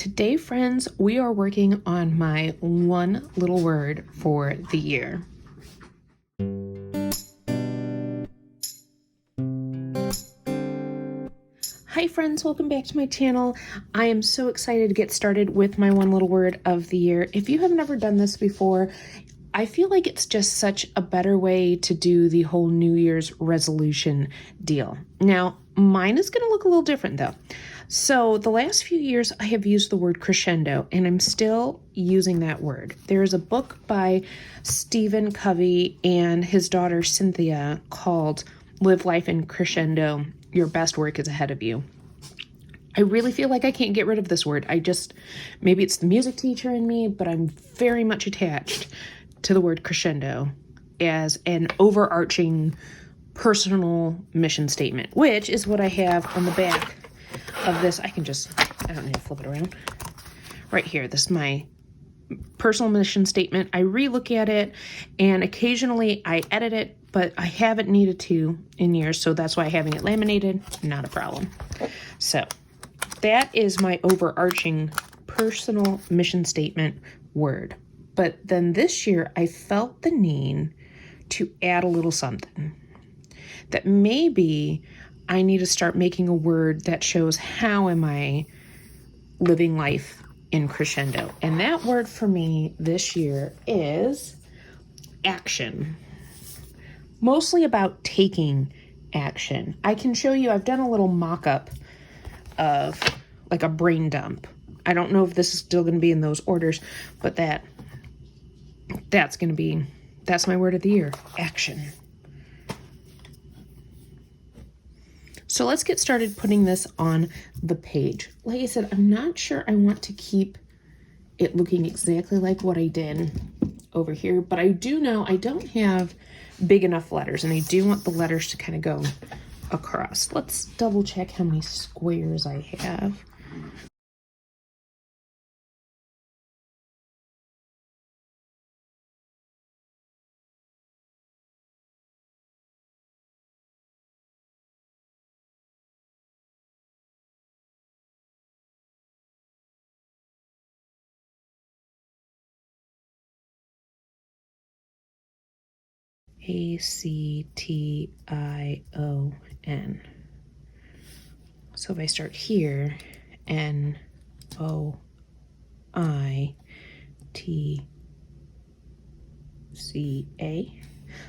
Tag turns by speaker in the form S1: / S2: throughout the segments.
S1: Today, friends, we are working on my one little word for the year. Hi friends, welcome back to my channel. I am so excited to get started with my one little word of the year. If you have never done this before, I feel like it's just such a better way to do the whole New Year's resolution deal. Now, mine is going to look a little different though. So the last few years I have used the word crescendo, and I'm still using that word. There is a book by Stephen Covey and his daughter Cynthia called Live Life in Crescendo. Your best work is ahead of you. I really feel like I can't get rid of this word. Maybe it's the music teacher in me, but I'm very much attached to the word crescendo as an overarching personal mission statement, which is what I have on the back of this. I don't need to flip it around. Right here, this is my personal mission statement. I re-look at it and occasionally I edit it, but I haven't needed to in years, so that's why having it laminated, not a problem. So that is my overarching personal mission statement word. But then this year I felt the need to add a little something. That maybe I need to start making a word that shows how am I living life in crescendo. And that word for me this year is action. Mostly about taking action. I can show you, I've done a little mock-up of like a brain dump. I don't know if this is still going to be in those orders, but that's my word of the year, action. So let's get started putting this on the page. Like I said, I'm not sure I want to keep it looking exactly like what I did over here, but I do know I don't have big enough letters, and I do want the letters to kind of go across. Let's double check how many squares I have. A-C-T-I-O-N. So if I start here, N-O-I-T-C-A.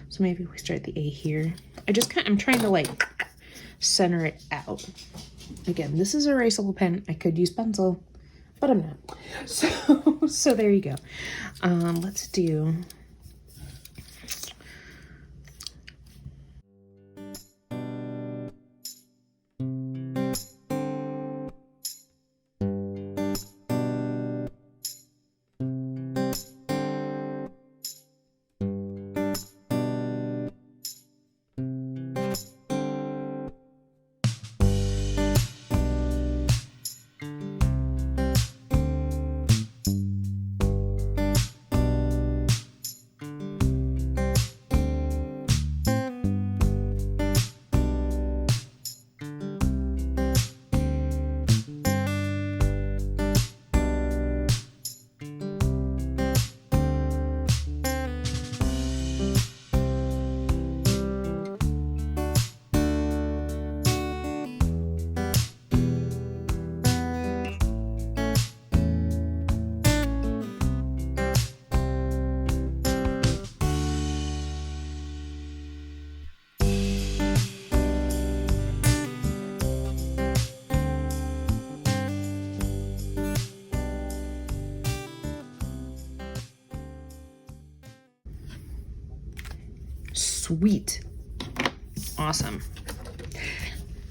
S1: So maybe we start the A here. I'm trying to like center it out. Again, this is a erasable pen. I could use pencil, but I'm not. So there you go. Let's do... Sweet. Awesome.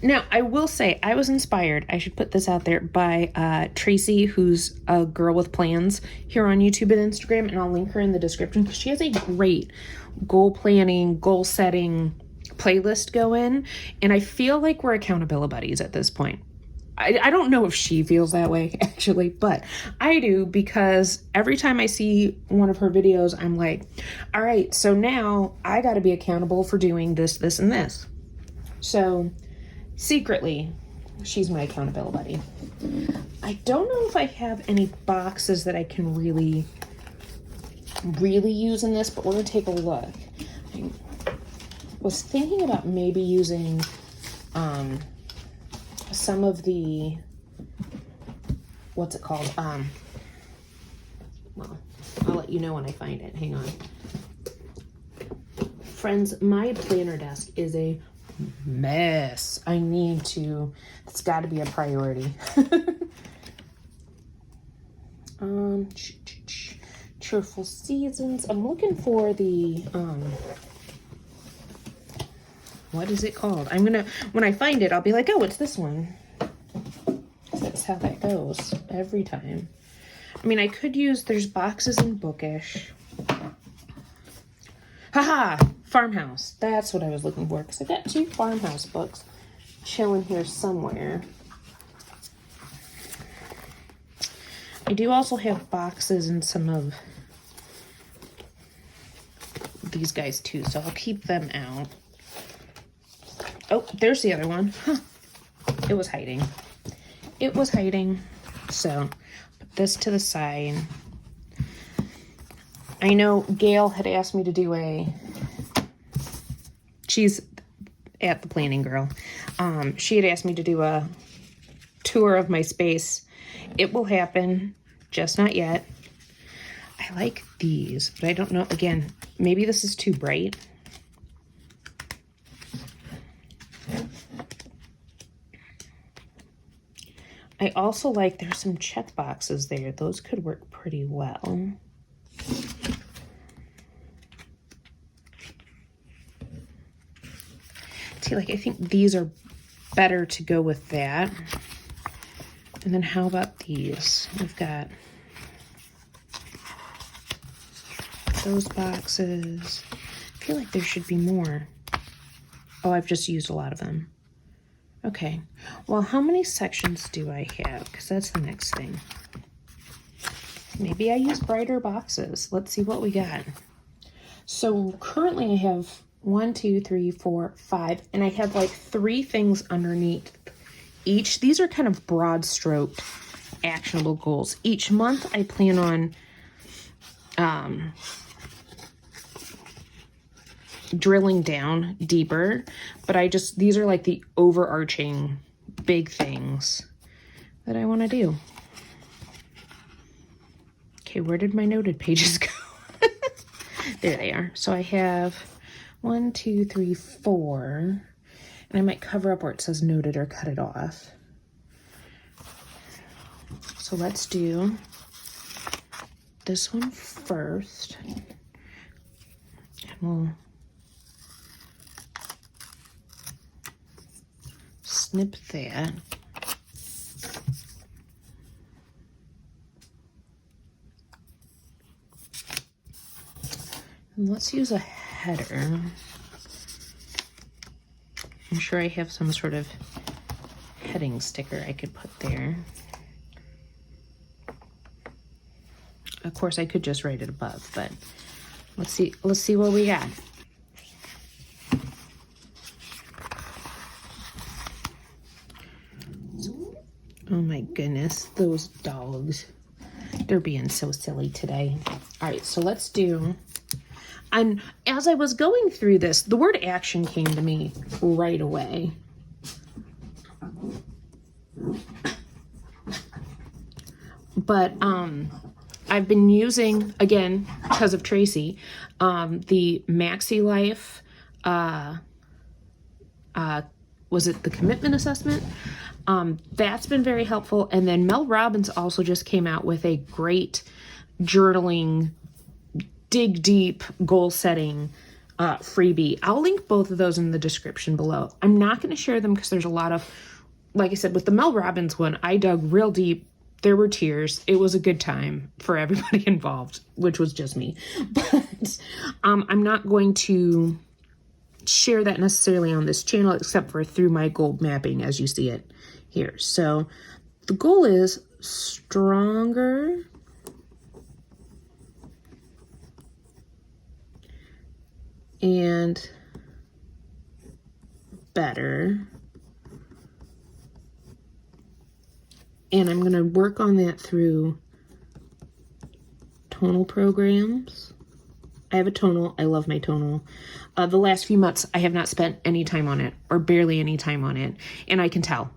S1: Now, I will say, I was inspired, I should put this out there, by Tracy, who's a girl with plans here on YouTube and Instagram, and I'll link her in the description, because she has a great goal planning, goal setting playlist going, and I feel like we're accountability buddies at this point. I don't know if she feels that way, actually, but I do, because every time I see one of her videos, I'm like, all right, so now I got to be accountable for doing this, this, and this. So secretly, She's my accountability buddy. I don't know if I have any boxes that I can really use in this, but we're gonna take a look. I was thinking about maybe using some of the, what's it called? Well, I'll let you know when I find it. Hang on. Friends, my planner desk is a mess. It's got to be a priority. Cheerful Seasons. I'm looking for the, what is it called? When I find it, I'll be like, oh, it's this one. That's how that goes every time. I mean, I could use, there's boxes in Bookish. Haha, Farmhouse. That's what I was looking for, because I got 2 Farmhouse books chilling here somewhere. I do also have boxes in some of these guys too, so I'll keep them out. Oh, there's the other one. Huh. It was hiding. It was hiding. So, put this to the side. I know Gail had asked me to do she's at the Planning Girl. She had asked me to do a tour of my space. It will happen, just not yet. I like these, but I don't know, again, maybe this is too bright. I also like, there's some check boxes there. Those could work pretty well. See, like, I think these are better to go with that. And then how about these? We've got those boxes. I feel like there should be more. Oh, I've just used a lot of them. Okay, well, how many sections do I have? Because that's the next thing. Maybe I use brighter boxes. Let's see what we got. So currently I have 1, 2, 3, 4, 5, and I have like 3 things underneath each. These are kind of broad stroked actionable goals. Each month I plan on drilling down deeper, but these are like the overarching big things that I want to do. Okay, where did my noted pages go? There they are. So I have 1, 2, 3, 4, and I might cover up where it says noted or cut it off. So let's do this one first, and we'll snip that. And let's use a header. I'm sure I have some sort of heading sticker I could put there. Of course, I could just write it above, but let's see what we got. Oh my goodness, those dogs. They're being so silly today. All right, so let's do, and as I was going through this, the word action came to me right away. But I've been using, again, because of Tracy, the Maxi Life, was it the commitment assessment? That's been very helpful. And then Mel Robbins also just came out with a great journaling, dig deep, goal setting freebie. I'll link both of those in the description below. I'm not going to share them because there's a lot of, like I said, with the Mel Robbins one, I dug real deep. There were tears. It was a good time for everybody involved, which was just me. But I'm not going to share that necessarily on this channel, except for through my goal mapping as you see it here. So the goal is stronger and better And I'm going to work on that through tonal programs. I have a tonal. I love my tonal. The last few months, I have not spent any time on it, or barely any time on it. And I can tell,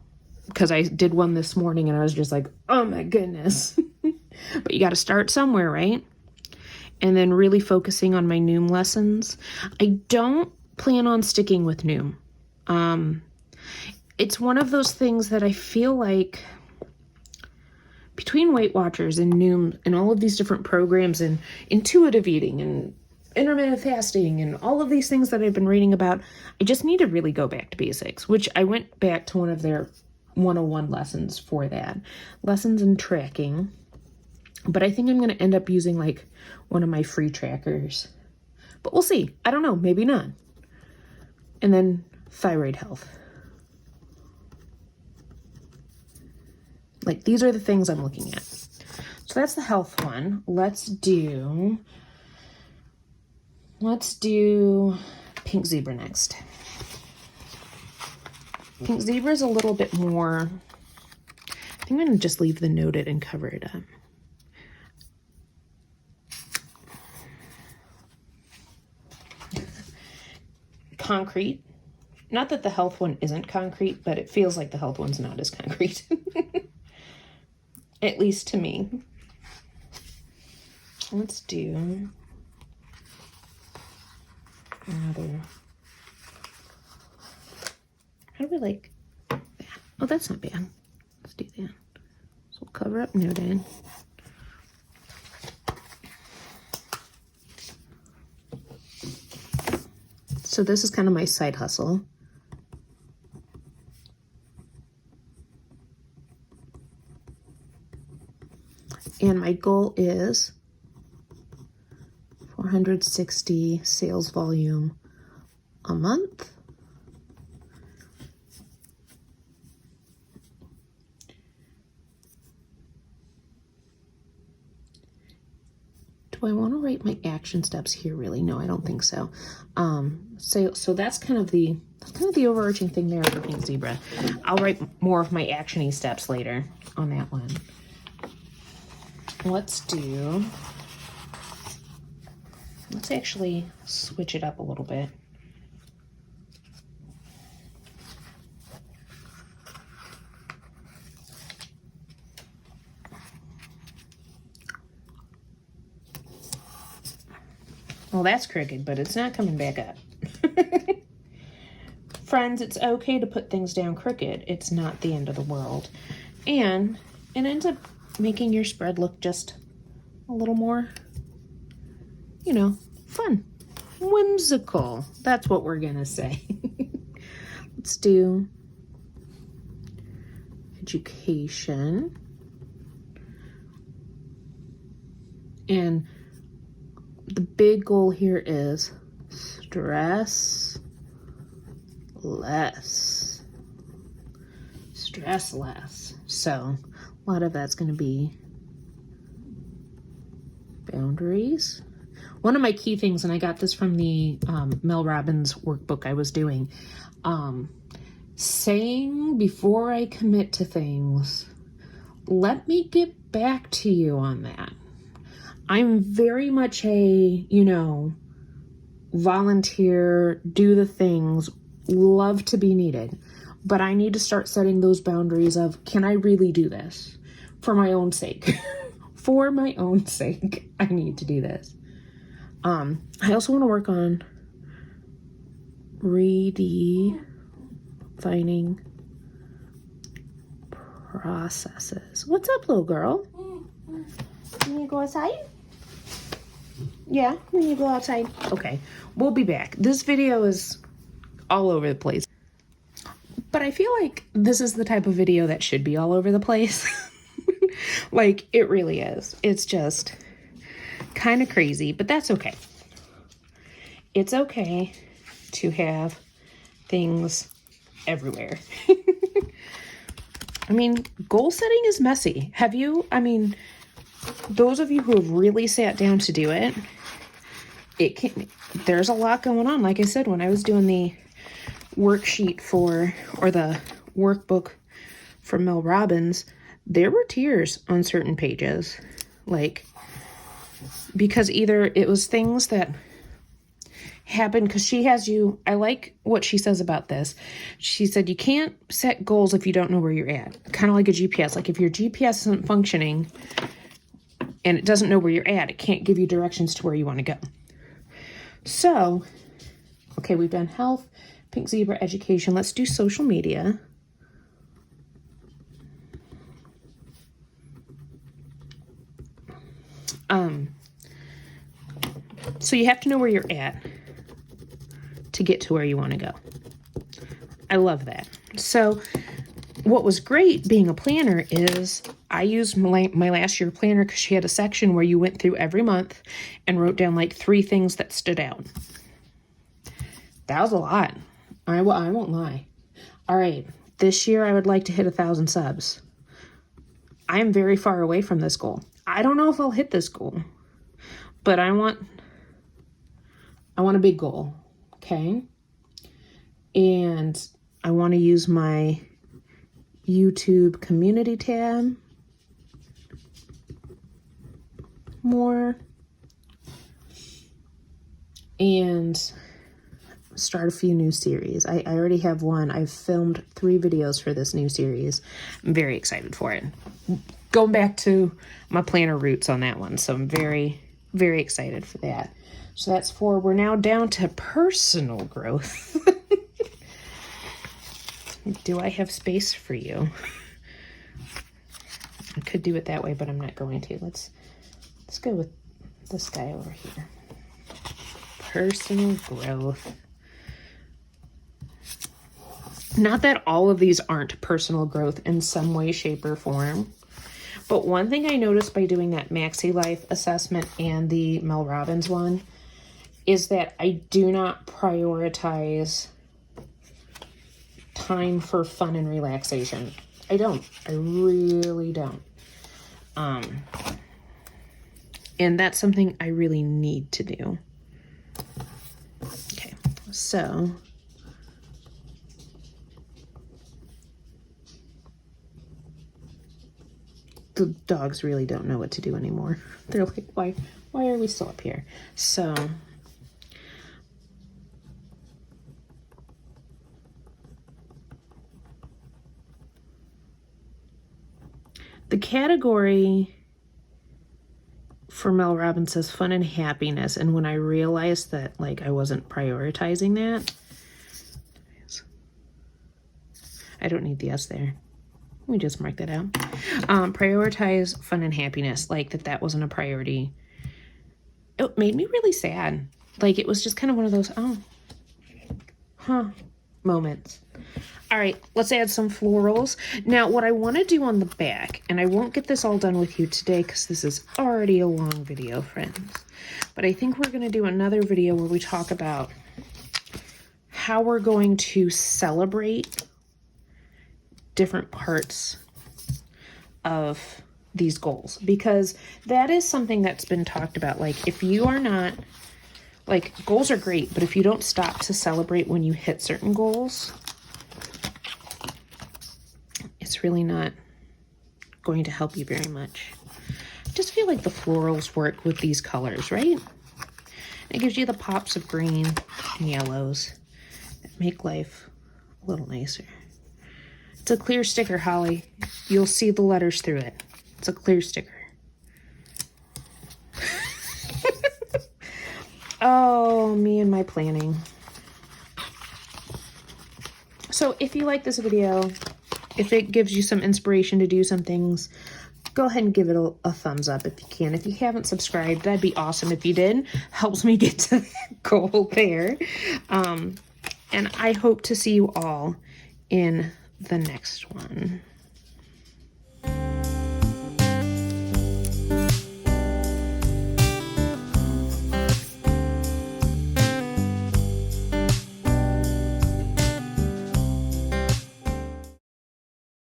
S1: because I did one this morning and I was just like, oh my goodness. But you got to start somewhere, right? And then really focusing on my Noom lessons. I don't plan on sticking with Noom. It's one of those things that I feel like between Weight Watchers and Noom and all of these different programs and intuitive eating and intermittent fasting and all of these things that I've been reading about, I just need to really go back to basics, which I went back to one of their 101 lessons for that. Lessons in tracking. But I think I'm going to end up using like one of my free trackers. But we'll see. I don't know. Maybe not. And then thyroid health. Like, these are the things I'm looking at. So that's the health one. Let's do pink zebra next. Pink zebra is a little bit more, I think I'm going to just leave the noted and cover it up. Concrete. Not that the health one isn't concrete, but it feels like the health one's not as concrete. At least to me. Let's do another. How do we like that? Oh, that's not bad. Let's do that. So we'll cover up noted. So this is kind of my side hustle. And my goal is 460 sales volume a month. Do I want to write my action steps here really? No, I don't think so. So that's kind of the overarching thing there for Pink Zebra. I'll write more of my action-y steps later on that one. Let's actually switch it up a little bit. Well, that's crooked, but it's not coming back up. Friends, it's okay to put things down crooked. It's not the end of the world. And it ends up making your spread look just a little more, you know, fun. Whimsical. That's what we're gonna say. Let's do education. And the big goal here is stress less. Stress less. So a lot of that's going to be boundaries. One of my key things, and I got this from the Mel Robbins workbook I was doing, saying before I commit to things, let me get back to you on that. I'm very much a, volunteer, do the things, love to be needed. But I need to start setting those boundaries of, can I really do this? For my own sake. For my own sake, I need to do this. I also want to work on redefining processes. What's up, little girl? Can you go outside? Yeah, when you go outside. Okay, we'll be back. This video is all over the place. But I feel like this is the type of video that should be all over the place. Like, it really is. It's just kind of crazy, but that's okay. It's okay to have things everywhere. I mean, goal setting is messy. Those of you who have really sat down to do it, there's a lot going on. Like I said, when I was doing the worksheet or the workbook from Mel Robbins, there were tears on certain pages. Like, because either it was things that happened, because she has you, I like what she says about this. She said, you can't set goals if you don't know where you're at. Kind of like a GPS. Like if your GPS isn't functioning and it doesn't know where you're at, it can't give you directions to where you want to go. So, okay, we've done health, pink zebra, education. Let's do social media. So you have to know where you're at to get to where you want to go. I love that. So what was great being a planner is I used my last year planner because she had a section where you went through every month and wrote down like 3 things that stood out. That was a lot. I won't lie. All right. This year I would like to hit 1,000 subs. I am very far away from this goal. I don't know if I'll hit this goal, but I want a big goal. Okay. And I want to use my YouTube community tab more and start a few new series. I already have one. I've filmed 3 videos for this new series. I'm very excited for it. Going back to my planner roots on that one. So I'm very, very excited for that. So that's 4. We're now down to personal growth. Do I have space for you? I could do it that way, but I'm not going to. Let's go with this guy over here. Personal growth. Not that all of these aren't personal growth in some way, shape, or form. But one thing I noticed by doing that Maxi Life assessment and the Mel Robbins one is that I do not prioritize time for fun and relaxation. I don't. I really don't. And that's something I really need to do. Okay, so the dogs really don't know what to do anymore. They're like, why are we still up here? So the category for Mel Robbins says fun and happiness. And when I realized that, like, I wasn't prioritizing that, I don't need the S there. Let me just mark that out. Prioritize fun and happiness, like that wasn't a priority. It made me really sad. Like, it was just kind of one of those, moments. All right, let's add some florals. Now, what I want to do on the back, and I won't get this all done with you today because this is already a long video, friends. But I think we're going to do another video where we talk about how we're going to celebrate different parts of these goals. Because that is something that's been talked about. Like, if you are not, like, goals are great, but if you don't stop to celebrate when you hit certain goals, it's really not going to help you very much. I just feel like the florals work with these colors, right? It gives you the pops of green and yellows that make life a little nicer. It's a clear sticker, Holly. You'll see the letters through it. It's a clear sticker. Oh, me and my planning. So if you like this video, if it gives you some inspiration to do some things, go ahead and give it a thumbs up if you can. If you haven't subscribed, that'd be awesome. If you did, helps me get to that goal there. And I hope to see you all in the next one.